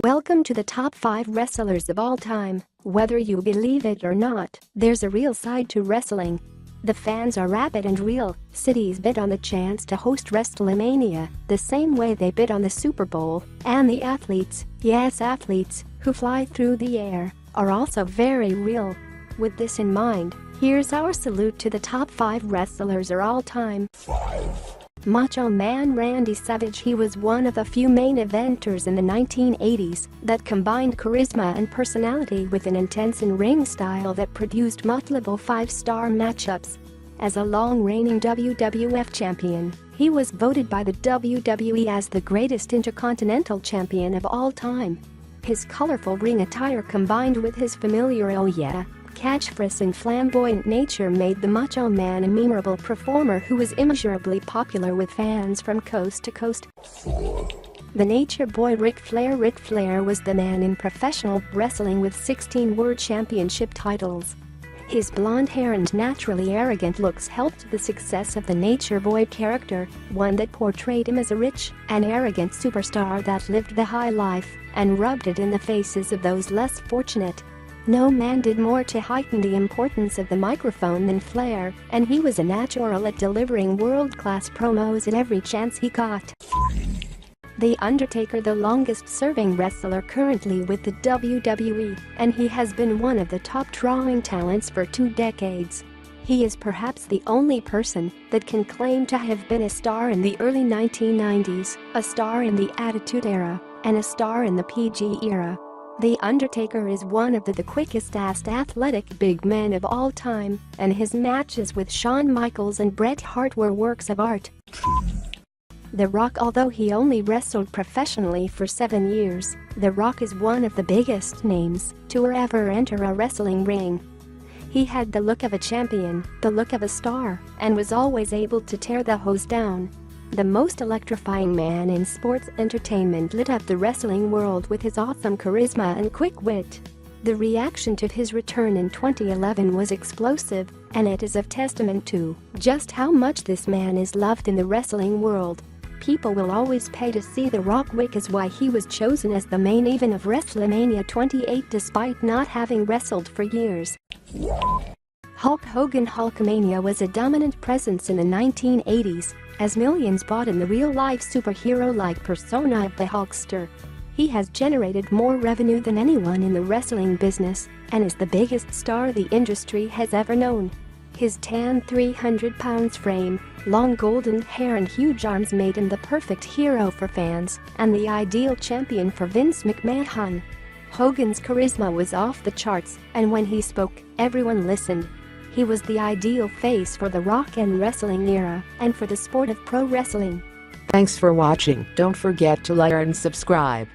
Welcome to the top 5 wrestlers of all time. Whether you believe it or not, there's a real side to wrestling. The fans are rabid and real. Cities bid on the chance to host wrestlemania the same way they bid on the Super Bowl, and the athletes, yes athletes, who fly through the air, are also very real. With this in mind, here's our salute to the top 5 wrestlers of all time. 5. Macho Man Randy Savage. He was one of the few main eventers in the 1980s that combined charisma and personality with an intense in-ring style that produced multiple 5-star matchups. As a long-reigning WWF champion, he was voted by the WWE as the greatest intercontinental champion of all time. His colorful ring attire combined with his familiar "oh yeah" catchphrase and flamboyant nature made the Macho Man a memorable performer who was immeasurably popular with fans from coast to coast. 4. The Nature Boy Ric Flair. Ric Flair was the man in professional wrestling with 16 World Championship titles. His blonde hair and naturally arrogant looks helped the success of the Nature Boy character, one that portrayed him as a rich and arrogant superstar that lived the high life and rubbed it in the faces of those less fortunate. No man did more to heighten the importance of the microphone than Flair, and he was a natural at delivering world-class promos at every chance he got. The Undertaker. The longest-serving wrestler currently with the WWE, and he has been one of the top drawing talents for 2 decades. He is perhaps the only person that can claim to have been a star in the early 1990s, a star in the Attitude Era, and a star in the PG era. The Undertaker is one of the quickest-assed athletic big men of all time, and his matches with Shawn Michaels and Bret Hart were works of art. The Rock. Although he only wrestled professionally for 7 years, The Rock is one of the biggest names to ever enter a wrestling ring. He had the look of a champion, the look of a star, and was always able to tear the host down. The most electrifying man in sports entertainment lit up the wrestling world with his awesome charisma and quick wit. The reaction to his return in 2011 was explosive, and it is a testament to just how much this man is loved in the wrestling world. People will always pay to see The Rock, which is why he was chosen as the main event of WrestleMania 28 despite not having wrestled for years. Hulk Hogan. Hulkamania was a dominant presence in the 1980s, as millions bought in the real-life superhero-like persona of the Hulkster. He has generated more revenue than anyone in the wrestling business and is the biggest star the industry has ever known. His tan 300-pound frame, long golden hair and huge arms made him the perfect hero for fans and the ideal champion for Vince McMahon. Hogan's charisma was off the charts, and when he spoke, everyone listened. He was the ideal face for the rock and wrestling era and for the sport of pro wrestling. Thanks for watching. Don't forget to like and subscribe.